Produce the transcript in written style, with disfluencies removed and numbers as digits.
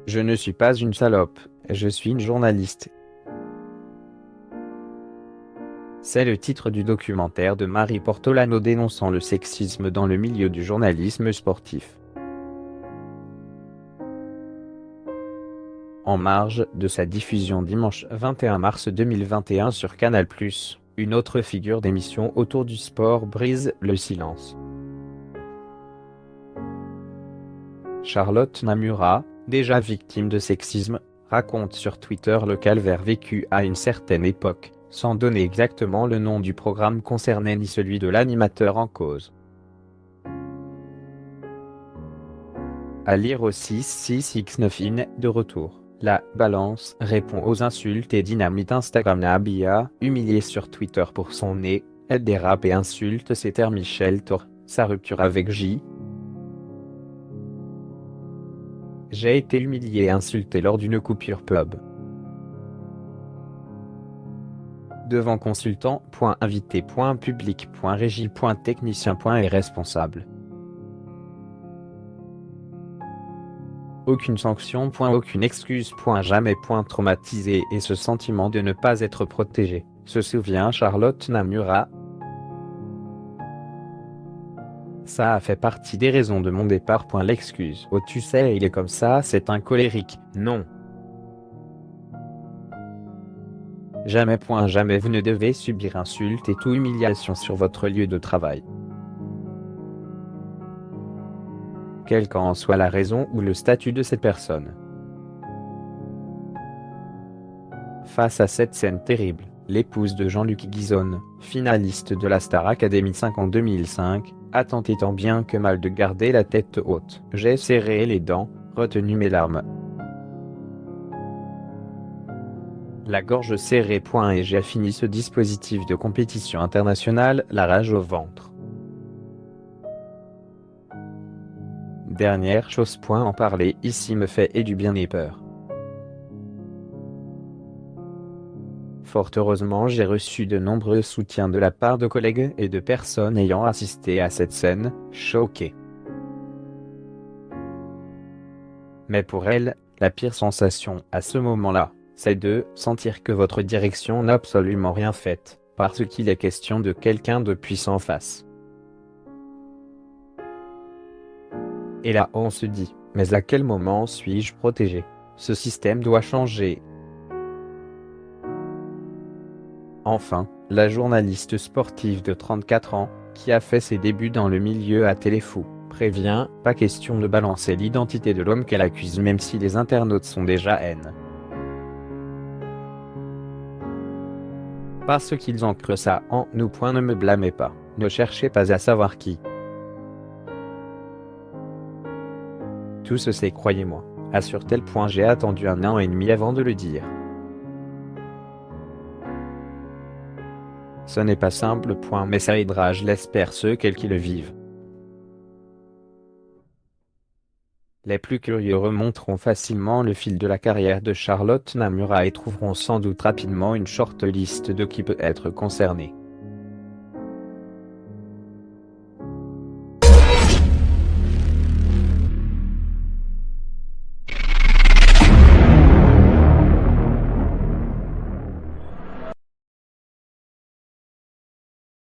Je ne suis pas une salope, je suis une journaliste. C'est le titre du documentaire de Marie Portolano dénonçant le sexisme dans le milieu du journalisme sportif. En marge de sa diffusion dimanche 21 mars 2021 sur Canal+, une autre figure d'émission autour du sport brise le silence. Charlotte Namura, déjà victime de sexisme, raconte sur Twitter le calvaire vécu à une certaine époque, sans donner exactement le nom du programme concerné ni celui de l'animateur en cause. À lire aussi 6x9 in, de retour. La balance répond aux insultes et dynamite Instagram. Nabia, humiliée sur Twitter pour son nez, elle dérape et insulte ses terres. Michel Thor, sa rupture avec J. J'ai été humilié et insulté lors d'une coupure pub. Devant consultant, invité, public, régie, technicien et responsable. Aucune sanction, aucune excuse, jamais, traumatisé et ce sentiment de ne pas être protégé, se souvient Charlotte Namura. Ça a fait partie des raisons de mon départ. L'excuse. Oh tu sais il est comme ça, c'est un colérique. Non. Jamais, jamais vous ne devez subir insultes et toute humiliation sur votre lieu de travail. Quelle qu'en soit la raison ou le statut de cette personne. Face à cette scène terrible, l'épouse de Jean-Luc Guizone, finaliste de la Star Academy 5 en 2005, a tenté tant bien que mal de garder la tête haute. J'ai serré les dents, retenu mes larmes. La gorge serrée. Et j'ai fini ce dispositif de compétition internationale, la rage au ventre. Dernière chose. En parler ici me fait et du bien et peur. Fort heureusement j'ai reçu de nombreux soutiens de la part de collègues et de personnes ayant assisté à cette scène, choquées. Mais pour elle, la pire sensation à ce moment-là, c'est de sentir que votre direction n'a absolument rien fait, parce qu'il est question de quelqu'un de puissant face. Et là on se dit, mais à quel moment suis-je protégé? Ce système doit changer. Enfin, la journaliste sportive de 34 ans, qui a fait ses débuts dans le milieu à Téléfou, prévient, pas question de balancer l'identité de l'homme qu'elle accuse même si les internautes sont déjà haine. Parce qu'ils ancrent ça en nous. Ne me blâmez pas, ne cherchez pas à savoir qui. Tout se sait, croyez-moi. À sur tel point j'ai attendu 1 an et demi avant de le dire. Ce n'est pas simple. Mais ça aidera, je l'espère, ceux qui le vivent. Les plus curieux remonteront facilement le fil de la carrière de Charlotte Namura et trouveront sans doute rapidement une short list de qui peut être concerné.